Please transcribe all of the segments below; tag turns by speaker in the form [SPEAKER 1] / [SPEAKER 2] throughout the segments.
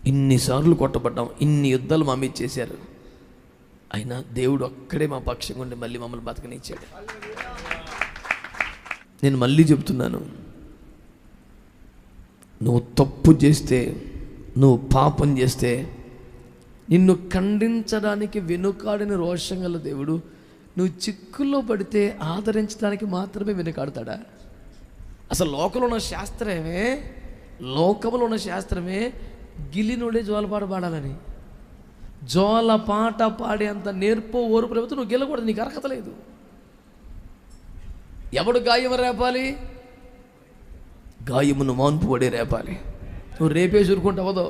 [SPEAKER 1] ఇన్నిసార్లు కొట్టబడ్డాం, ఇన్ని యుద్ధాలు మా మీద చేశారు, అయినా దేవుడు ఒక్కడే మా పక్షంగా ఉండి మళ్ళీ మమ్మల్ని బతకనిచ్చాడు. నేను మళ్ళీ చెప్తున్నాను, నువ్వు తప్పు చేస్తే, నువ్వు పాపం చేస్తే నిన్ను ఖండించడానికి వెనుకాడిన రోషం గల దేవుడు నువ్వు చిక్కుల్లో పడితే ఆదరించడానికి మాత్రమే వెనుకాడతాడా? అసలు లోకంలో ఉన్న శాస్త్రమే గిల్లినోడే జోలపాట పాడాలని. జోల పాట పాడేంత నేర్పో ఓర్పు లేకపోతే నువ్వు గెలకూడదు, నీకు అర్హత లేదు. ఎవడు గాయం రేపాలి? గాయమును మాన్పు పడే రేపాలి. నువ్వు రేపేసి ఊరుకుంటావదో,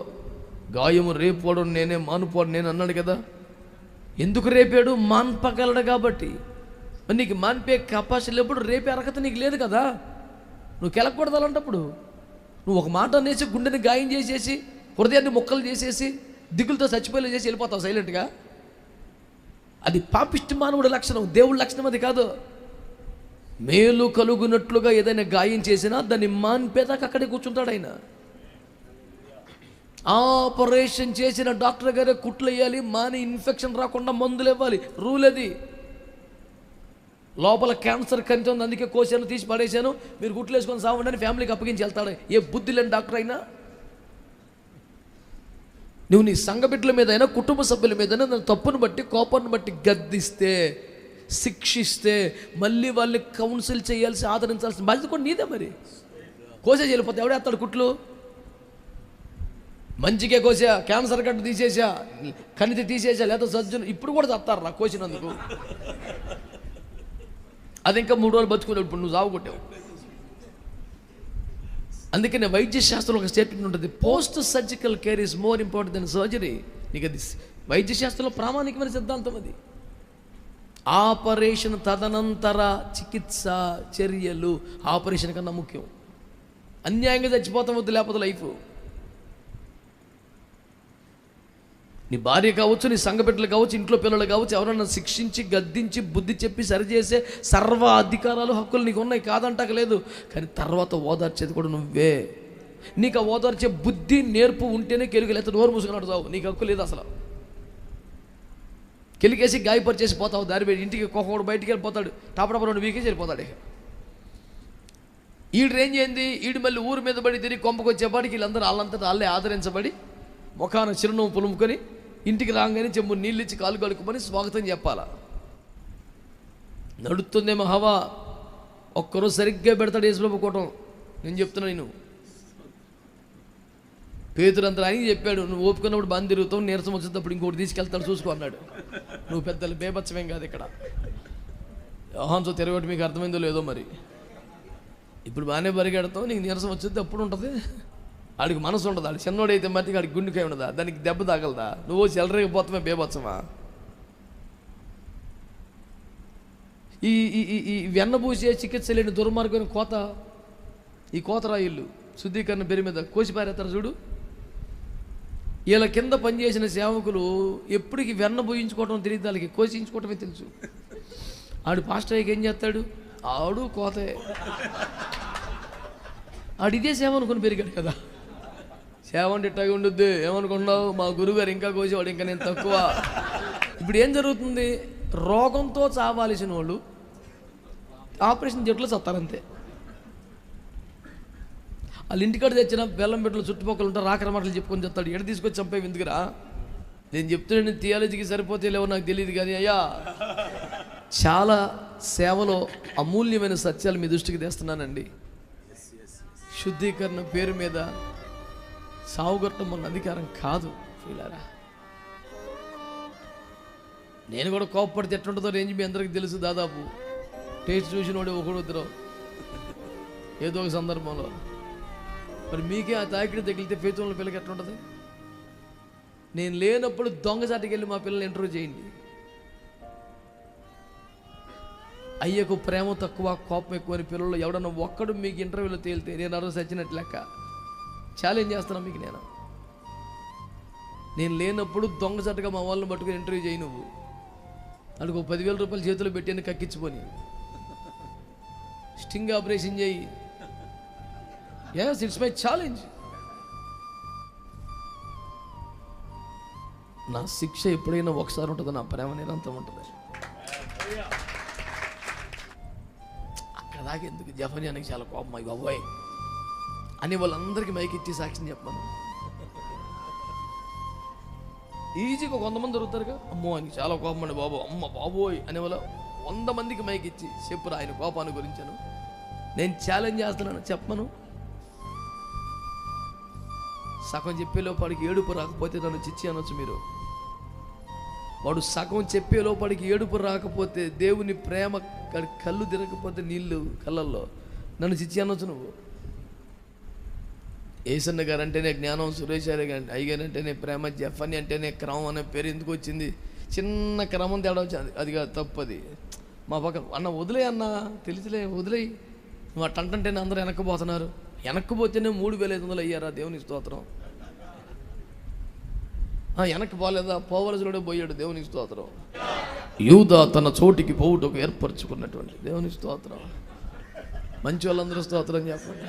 [SPEAKER 1] గాయము రేపోవడం నేనే, మానుపోవడం నేను అన్నాడు కదా. ఎందుకు రేపాడు? మాన్పగలడు కాబట్టి. నీకు మాన్పే కెపాసిటీ ఎప్పుడు రేపే అర్హత నీకు లేదు కదా. నువ్వు కెలకూడదు అలాంటప్పుడు. నువ్వు ఒక మాట అనేసి గుండెని గాయం చేసేసి, హృదయాన్ని మొక్కలు చేసేసి, దిగులతో చచ్చిపోయేలా చేసి వెళ్ళిపోతావు సైలెంట్గా. అది పాపిష్టి మానవుడి లక్షణం, దేవుడి లక్షణం అది కాదు. మేలు కలుగునట్లుగా ఏదైనా గాయం చేసినా దాన్ని మాన్పేదాకా అక్కడే కూర్చుంటాడు ఆయన. ఆపరేషన్ చేసిన డాక్టర్ గారే కుట్లు వేయాలి, మాని ఇన్ఫెక్షన్ రాకుండా మందులు ఇవ్వాలి, రూల్ అది. లోపల క్యాన్సర్ కంటి ఉంది, అందుకే కోసాను, తీసి పడేశాను, మీరు గుట్లు వేసుకొని సావండి అని ఫ్యామిలీకి అప్పగించి వెళ్తాడు ఏ బుద్ధి లేని డాక్టర్ అయినా. నువ్వు నీ సంఘబిడ్డల మీద అయినా, కుటుంబ సభ్యుల మీద అయినా తప్పును బట్టి, కోపాన్ని బట్టి గద్దిస్తే, శిక్షిస్తే, మళ్ళీ వాళ్ళని కౌన్సిల్ చేయాల్సి, ఆదరించాల్సిన బాధ్యత కూడా నీదే. మరి కోసేసి వెళ్ళిపోతే ఎవడే అత్తాడు కుట్లు? మంచిగా కోసా, క్యాన్సర్ గడ్డ తీసేసా, కణితి తీసేసా, లేదా సజ్జను ఇప్పుడు కూడా చస్తారు రా కోసినందుకు. అది ఇంకా 3 రోజులు బతుకున్నావు, ఇప్పుడు నువ్వు సాగు కొట్టావు. అందుకనే వైద్య శాస్త్రంలో ఒక స్టేట్మెంట్ ఉంటుంది, post surgical care is more important than surgery. నీకు అది వైద్య శాస్త్రంలో ప్రామాణికమైన సిద్ధాంతం అది. ఆపరేషన్ తదనంతర చికిత్స చర్యలు ఆపరేషన్ కన్నా ముఖ్యం. అన్యాయంగా చచ్చిపోతాం వద్దు, లేకపోతే లైఫ్. నీ భార్య కావచ్చు, నీ సంఘబిడ్డలు కావచ్చు, ఇంట్లో పిల్లలు కావచ్చు, ఎవరన్నా శిక్షించి, గద్దించి, బుద్ధి చెప్పి సరిచేసే సర్వ అధికారాలు, హక్కులు నీకు ఉన్నాయి, కాదంటాక లేదు. కానీ తర్వాత ఓదార్చేది కూడా నువ్వే. నీకు ఆ ఓదార్చే బుద్ధి, నేర్పు ఉంటేనే కెలుగులేత నోరు మూసుకున్నాడు చావు. నీకు హక్కు లేదు అసలు. కెలికేసి గాయపరిచేసి పోతావు, దారి పెట్టి ఇంటికి ఒక్కొక్కడు బయటికి వెళ్ళిపోతాడు, టాపటప 2 వీకేసి వెళ్ళిపోతాడు. ఈడు రేంజ్ ఏంది, ఈడు మళ్ళీ ఊరు మీద పడి తిరిగి కొంపకు వచ్చేపాటికి వీళ్ళందరూ వాళ్ళంతటా వాళ్ళే ఆదరించబడి, ముఖాన చిరునవ్వు పులుముకొని, ఇంటికి రాగానే చెంబు నీళ్ళు ఇచ్చి కాలు కడుక్కోమని స్వాగతం చెప్పాలా. నడుస్తుందేమో హవా, ఒక్కరోజు సరిగ్గా పెడతాడు యేసుప్రభు కూటం. నేను చెప్తున్నా, నేను పేతురంతా ఆయన చెప్పాడు, నువ్వు ఓపుకున్నప్పుడు బంద్ తిరుగుతావు, నీరసం వచ్చేటప్పుడు ఇంకోటి తీసుకెళ్తాడు చూసుకో అన్నాడు. నువ్వు పెద్దలు బేబత్సమేం కాదు ఇక్కడ. యోహాన్తో తిరగబట్టి మీకు అర్థమైందో లేదో మరి. ఇప్పుడు బాగానే పరిగెడతావు, నీకు నీరసం వచ్చేది అప్పుడు ఉంటుంది. ఆడికి మనసు ఉండదు, ఆడు చిన్నోడైతే మట్టి ఆడికి గుండెకాయ ఉండదా, దానికి దెబ్బ తగలదా, నువ్వు చెలరేకపోతామే బేబత్సమా. ఈ ఈ వెన్నబూసే చికిత్స లేని దుర్మార్గమైన కోత, ఈ కోతరాయిళ్ళు శుద్ధీకరణ పేరు మీద కోసి పారేస్తారు చూడు. వీళ్ళ కింద పనిచేసిన సేవకులు ఎప్పటికి వెన్న బోయించుకోవటం తెలియదు, వాళ్ళకి కోసించుకోవటమే తెలుసు. ఆడు పాస్టర్ అయ్యాక ఏం చేస్తాడు, ఆడు కోతే. ఆడు ఇదే సేవ అనుకుని పెరిగాడు కదా. సేవ అంటే ఇట్టగా ఉండుద్ది ఏమనుకున్నావు, మా గురువుగారు ఇంకా కోసేవాడు, ఇంకా నేను తక్కువ. ఇప్పుడు ఏం జరుగుతుంది, రోగంతో చావాల్సిన వాళ్ళు ఆపరేషన్ జట్లు చస్తారంతే. వాళ్ళ ఇంటికాడ తెచ్చిన బెల్లం బిడ్డలు చుట్టుపక్కల ఉంటారు, రాకర మాటలు చెప్పుకొని చెప్తాడు, ఎడ తీసుకొచ్చి చంపే ఎందుకురా. నేను చెప్తున్నాను, థియాలజీకి సరిపోతే లేవో నాకు తెలియదు కానీ అయ్యా, చాలా సేవలో అమూల్యమైన సత్యాలు మీ దృష్టికి తెస్తున్నానండి. శుద్ధీకరణ పేరు మీద సావుగొట్టం మన అధికారం కాదు. ఫీలారా, నేను కూడా కోప్పడితే ఎట్లుంటుందో రేంజ్ మీ అందరికీ తెలుసు. దాదాపు టేస్ట్ చూసినోడే ఒకడు వద్దరు ఏదో ఒక సందర్భంలో. మరి మీకే ఆ తాకిడి తగిలితే పేతుల పిల్లకి ఎట్లుంటుంది? నేను లేనప్పుడు దొంగసాటికి వెళ్ళి మా పిల్లల్ని ఇంటర్వ్యూ చేయండి. అయ్యకు ప్రేమ తక్కువ, కోపం ఎక్కువ అని పిల్లలు ఎవడన్నా ఒక్కడు మీకు ఇంటర్వ్యూలో తేలితే నేను ఆ రోజు చచ్చినట్టు లెక్క. ఛాలెంజ్ చేస్తున్నా మీకు. నేను లేనప్పుడు దొంగసాటుగా మా వాళ్ళని పట్టుకుని ఇంటర్వ్యూ చేయి. నువ్వు అందుకు 10,000 రూపాయలు చేతిలో పెట్టి కక్కించుకొని స్టింగ్ ఆపరేషన్ చేయి. Yes, it's my challenge. నా శిక్ష ఎప్పుడైనా ఒకసారి ఉంటుంది, నా ప్రేమ నిరంతరం ఉంటుంది. అక్కడ దాకా ఎందుకు? జఫన్యానికి చాలా కోపం, అయ్యి బాబోయ్ అని వాళ్ళందరికీ మైకిచ్చి సాక్ష్యం చెప్పాను. ఈజీగా 100 మంది దొరుకుతారుగా, అమ్మో ఆయనకి చాలా కోపం అండి బాబు, అమ్మ బాబోయ్ అనే వాళ్ళ 100 మందికి మైకిచ్చి చెప్పురా ఆయన కోపాన్ని గురించాను. నేను ఛాలెంజ్ చేస్తున్నాను, చెప్పను. సగం చెప్పే లోపలికి ఏడుపు రాకపోతే నన్ను చిచ్చి అనొచ్చు మీరు. వాడు సగం చెప్పే లోపలికి ఏడుపు రాకపోతే, దేవుని ప్రేమ కళ్ళు తిరగకపోతే నీళ్ళు కళ్ళల్లో, నన్ను చిచ్చి అనొచ్చు నువ్వు. ఏసన్న గారు అంటేనే జ్ఞానం, సురేష్ అయ్యగారంటేనే ప్రేమ, జఫని అంటేనే క్రమం అనే పేరు ఎందుకు వచ్చింది? చిన్న క్రమం తేడా వచ్చింది, అది కాదు తప్పది. మా పక్క అన్న వదిలే అన్న, తెలిసిలే వదిలే, నువ్వు అట్టంటేనే అందరూ వెనక్కిపోతున్నారు. వెనక్కిపోతేనే 3500 అయ్యారా, దేవుని స్తోత్రం. వెనక్కి పోలేదా, పోవలసినోడే పోయాడు, దేవుని స్తోత్రం. యూదా తన చోటికి పోవుటకు ఏర్పరచుకున్నటువంటి దేవుని స్తోత్రం. మంచి వాళ్ళందరూ స్తోత్రం చెప్పండి.